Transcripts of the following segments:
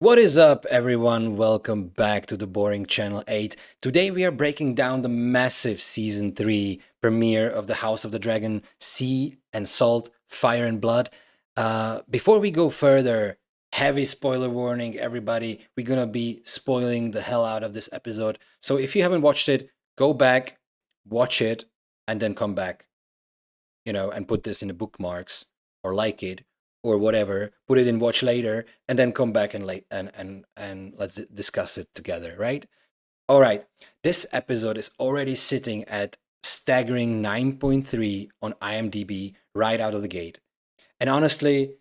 What is up, everyone? Welcome back to the Boring Channel 8. Today we are breaking down the massive Season 3 premiere of the House of the Dragon, Sea and Salt, Fire and Blood. Before we go further, heavy spoiler warning, everybody. We're gonna be spoiling the hell out of this episode. So if you haven't watched it, go back, watch it, and then come back, and put this in the bookmarks or like it or whatever, put it in watch later, and then come back and let's discuss it together, right? All right, this episode is already sitting at staggering 9.3 on IMDb right out of the gate. And honestly,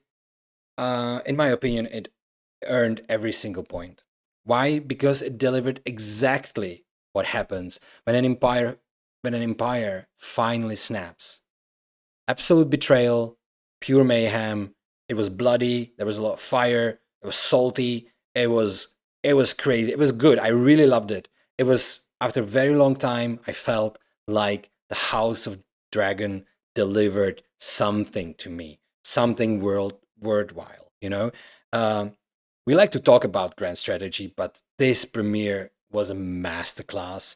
in my opinion, it earned every single point. Why? Because it delivered exactly what happens when an empire finally snaps. Absolute betrayal, pure mayhem. It was bloody. There was a lot of fire. It was salty. It was crazy. It was good. I really loved it. It was after a very long time. I felt like the House of Dragon delivered something to me, something worthwhile. We like to talk about grand strategy, but this premiere was a masterclass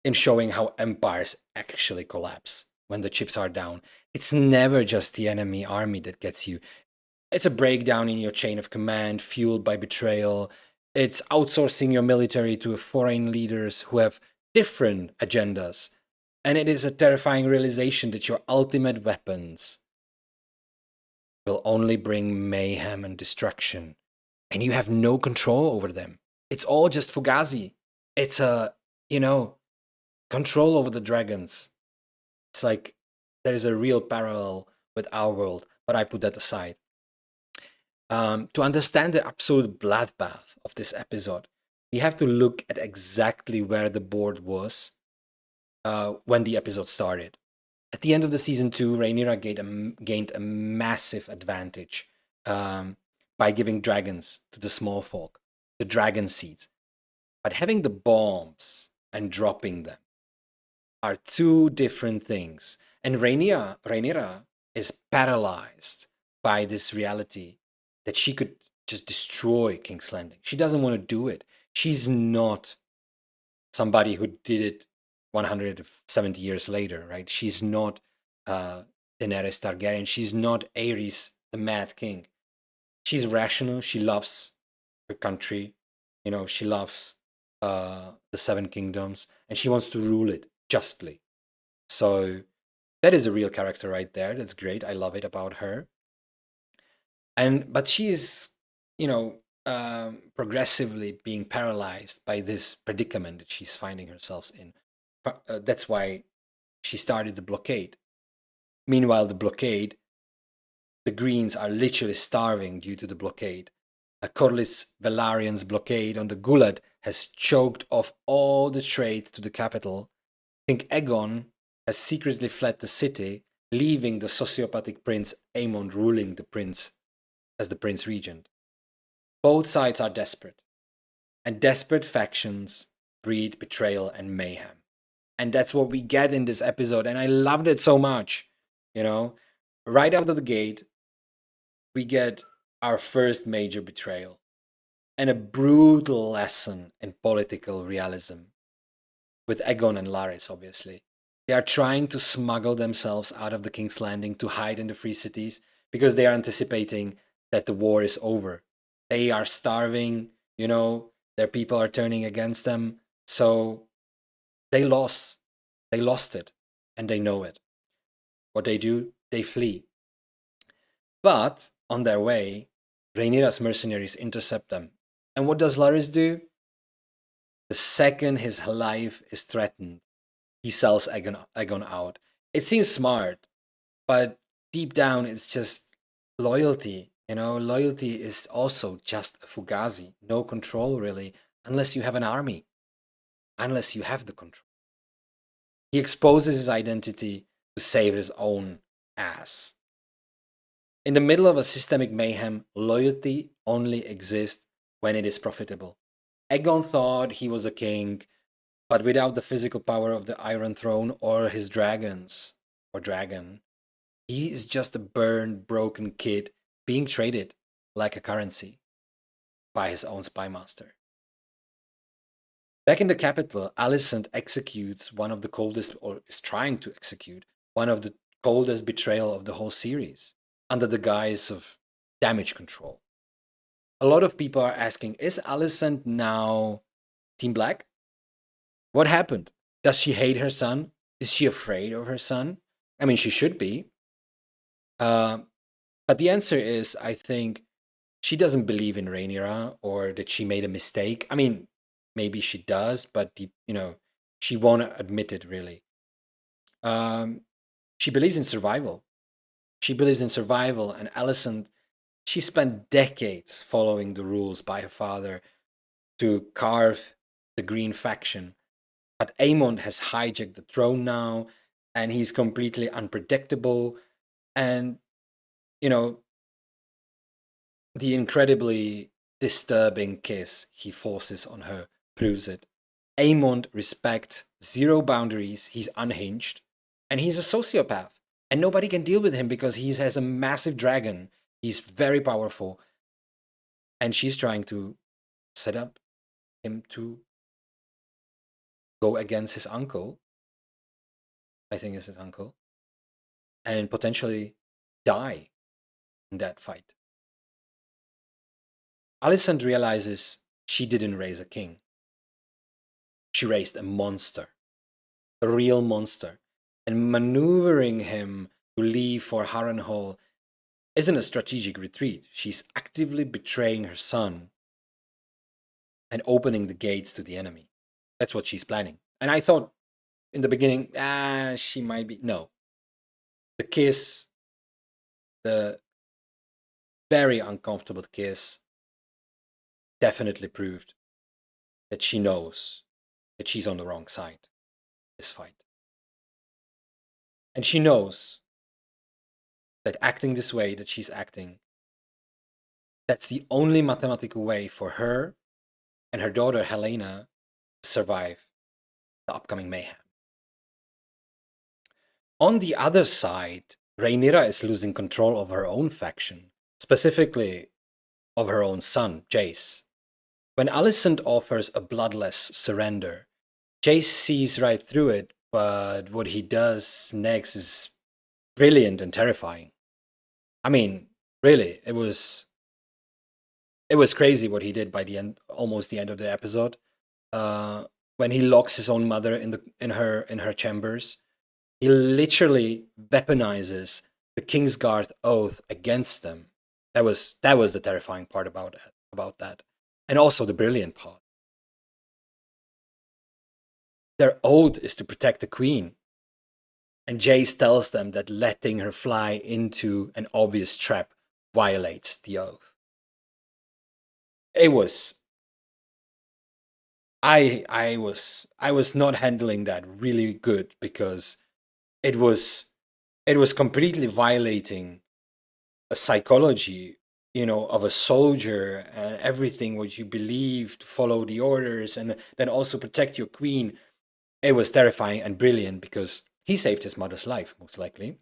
in showing how empires actually collapse when the chips are down. It's never just the enemy army that gets you. It's a breakdown in your chain of command fueled by betrayal. It's outsourcing your military to foreign leaders who have different agendas. And it is a terrifying realization that your ultimate weapons will only bring mayhem and destruction. And you have no control over them. It's all just Fugazi. It's control over the dragons. It's like there is a real parallel with our world, but I put that aside. To understand the absolute bloodbath of this episode, we have to look at exactly where the board was when the episode started. At the end of the season 2, Rhaenyra gained a massive advantage by giving dragons to the small folk, the dragon seeds. But having the bombs and dropping them are two different things. And Rhaenyra is paralyzed by this reality that she could just destroy King's Landing. She doesn't want to do it. She's not somebody who did it 170 years later, right? She's not Daenerys Targaryen. She's not Aerys, the Mad King. She's rational. She loves her country. She loves the Seven Kingdoms, and she wants to rule it justly. So that is a real character right there. That's great. I love it about her. But she is, progressively being paralyzed by this predicament that she's finding herself in. That's why she started the blockade. Meanwhile, the Greens are literally starving due to the blockade. A Corlys Velarion's blockade on the Gullet has choked off all the trade to the capital. King Aegon has secretly fled the city, leaving the sociopathic prince Aemond ruling the prince as the prince regent. Both sides are desperate, and desperate factions breed betrayal and mayhem. And that's what we get in this episode, and I loved it so much. Right out of the gate, we get our first major betrayal and a brutal lesson in political realism with Aegon and Larys, obviously. They are trying to smuggle themselves out of the King's Landing to hide in the free cities because they are anticipating that the war is over. They are starving, their people are turning against them. So they lost. They lost it, and they know it. What they do, they flee. But on their way, Rhaenyra's mercenaries intercept them. And what does Larys do? The second his life is threatened, he sells Aegon out. It seems smart, but deep down it's just loyalty. Loyalty is also just a Fugazi. No control, really, unless you have an army, unless you have the control. He exposes his identity to save his own ass. In the middle of a systemic mayhem, loyalty only exists when it is profitable. Aegon thought he was a king, but without the physical power of the Iron Throne or his dragons, or dragon, he is just a burned, broken kid being traded like a currency. by his own spy master. Back in the capital, Alicent executes one of the coldest, or is trying to execute one of the coldest betrayal of the whole series, under the guise of damage control. A lot of people are asking, is Alicent now Team Black? What happened? Does she hate her son? Is she afraid of her son? I mean, she should be. But the answer is, I think she doesn't believe in Rhaenyra, or that she made a mistake. I mean, maybe she does, but she won't admit it really. She believes in survival. She believes in survival, and Alicent, she spent decades following the rules by her father to carve the Green faction. But Aemond has hijacked the throne now, and he's completely unpredictable. And, the incredibly disturbing kiss he forces on her proves it. Aemond respects zero boundaries, he's unhinged, and he's a sociopath. And nobody can deal with him because he has a massive dragon. He's very powerful. And she's trying to set up him to go against his uncle. I think it's his uncle. And potentially die in that fight. Alicent realizes she didn't raise a king. She raised a monster. A real monster. And maneuvering him to leave for Harrenhal isn't a strategic retreat. She's actively betraying her son and opening the gates to the enemy. That's what she's planning. And I thought in the beginning, she might be. No. The kiss, the very uncomfortable kiss, definitely proved that she knows that she's on the wrong side in this fight. And she knows that acting this way that she's acting, that's the only mathematical way for her and her daughter Helena to survive the upcoming mayhem. On the other side, Rhaenyra is losing control of her own faction, specifically of her own son, Jace. When Alicent offers a bloodless surrender, Jace sees right through it, but what he does next is brilliant and terrifying. I mean, really, it was crazy what he did by the end, almost the end of the episode. When he locks his own mother in her chambers, he literally weaponizes the Kingsguard oath against them. That was the terrifying part about that, and also the brilliant part. Their oath is to protect the queen, and Jace tells them that letting her fly into an obvious trap violates the oath. It was. I was not handling that really good because it was completely violating a psychology, of a soldier, and everything what you believe, to follow the orders and then also protect your queen. It was terrifying and brilliant because he saved his mother's life, most likely.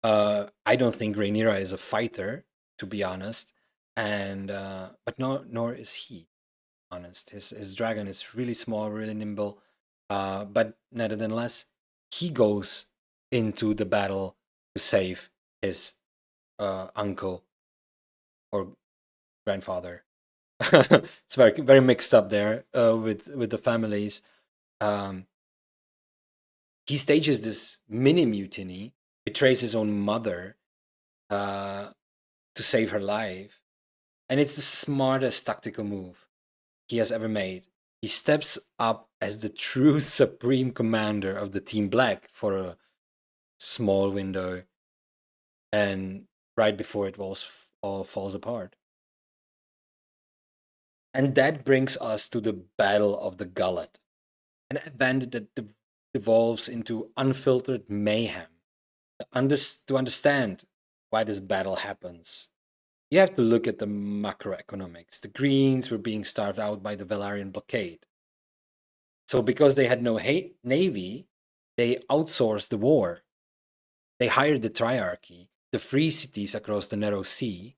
I don't think Rhaenyra is a fighter, to be honest, and but nor is he. Honest, his dragon is really small, really nimble, but nevertheless, he goes into the battle to save his uncle or grandfather. It's very very mixed up there with the families. He stages this mini mutiny, betrays his own mother to save her life, and it's the smartest tactical move he has ever made. He steps up as the true supreme commander of the Team Black for a small window, and right before it all falls apart. And that brings us to the Battle of the Gullet, an event that devolves into unfiltered mayhem. To understand why this battle happens, you have to look at the macroeconomics. The Greens were being starved out by the Velaryon blockade. So because they had no navy, they outsourced the war. They hired the Triarchy, the free cities across the narrow sea,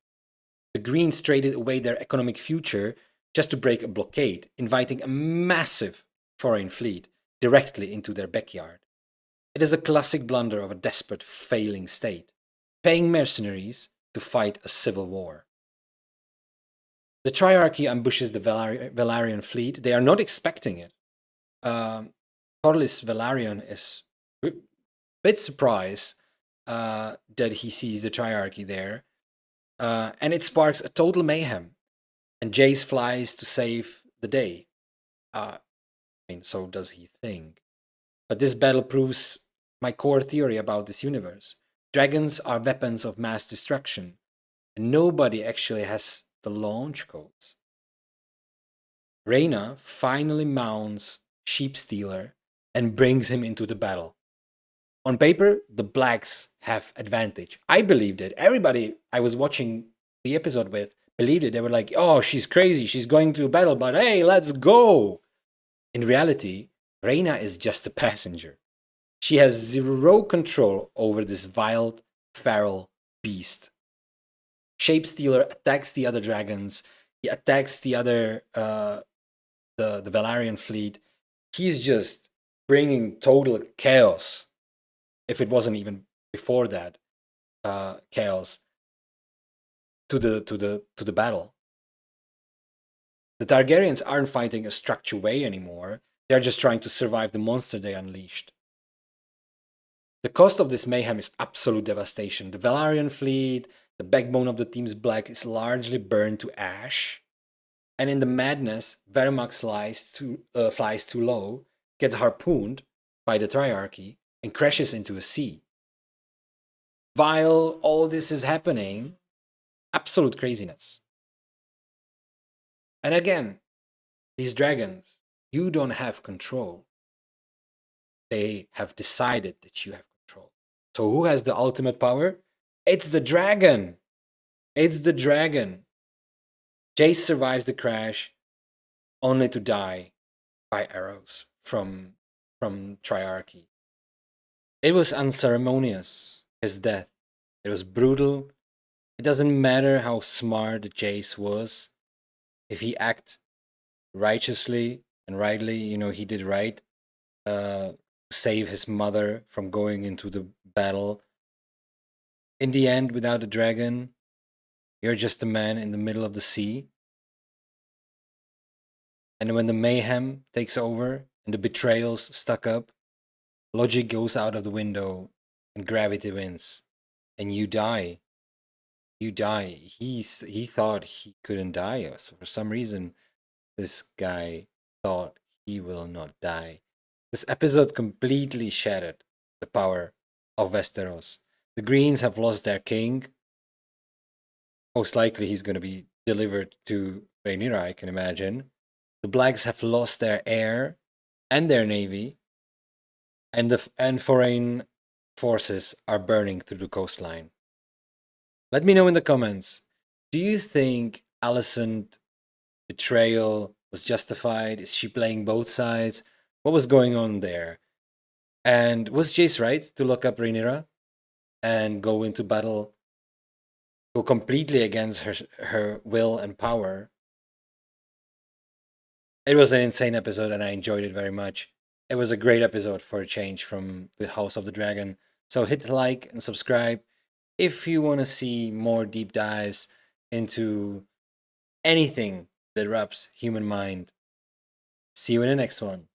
The Greens traded away their economic future just to break a blockade, inviting a massive foreign fleet directly into their backyard. It is a classic blunder of a desperate, failing state, paying mercenaries to fight a civil war. The Triarchy ambushes the Velaryon fleet. They are not expecting it. Corlys Velaryon is a bit surprised that he sees the Triarchy there. And it sparks a total mayhem. And Jace flies to save the day. So does he think. But this battle proves my core theory about this universe. Dragons are weapons of mass destruction. And nobody actually has the launch codes. Rhaena finally mounts Sheepstealer and brings him into the battle. On paper, the blacks have advantage. I believed it. Everybody I was watching the episode with believed it. They were like, oh, she's crazy. She's going to battle, but hey, let's go. In reality, Rhaena is just a passenger. She has zero control over this wild, feral beast. Sheepstealer attacks the other dragons. He attacks the other, the Velaryon fleet. He's just bringing total chaos. If it wasn't even before that, chaos to the battle. The Targaryens aren't fighting a structured way anymore. They're just trying to survive the monster they unleashed. The cost of this mayhem is absolute devastation. The Velaryon fleet, the backbone of the team's black, is largely burned to ash. And in the madness, Verumax flies too low, gets harpooned by the Triarchy, and crashes into a sea. While all this is happening, absolute craziness. And again, these dragons, you don't have control. They have decided that you have control. So who has the ultimate power? It's the dragon. It's the dragon. Jace survives the crash only to die by arrows from Triarchy. It was unceremonious, his death. It was brutal. It doesn't matter how smart Jace was. If he acted righteously and rightly, he did right. Save his mother from going into the battle. In the end, without the dragon, you're just a man in the middle of the sea. And when the mayhem takes over and the betrayals stuck up, logic goes out of the window and gravity wins. And you die. You die. He thought he couldn't die. So for some reason, this guy thought he will not die. This episode completely shattered the power of Westeros. The Greens have lost their king. Most likely he's going to be delivered to Rhaenyra, I can imagine. The Blacks have lost their air and their navy. And foreign forces are burning through the coastline. Let me know in the comments. Do you think Alicent betrayal was justified? Is she playing both sides? What was going on there? And was Jace right to lock up Rhaenyra and go into battle, go completely against her will and power? It was an insane episode and I enjoyed it very much. It was a great episode for a change from the House of the Dragon. So hit like and subscribe if you want to see more deep dives into anything that wraps human mind. See you in the next one.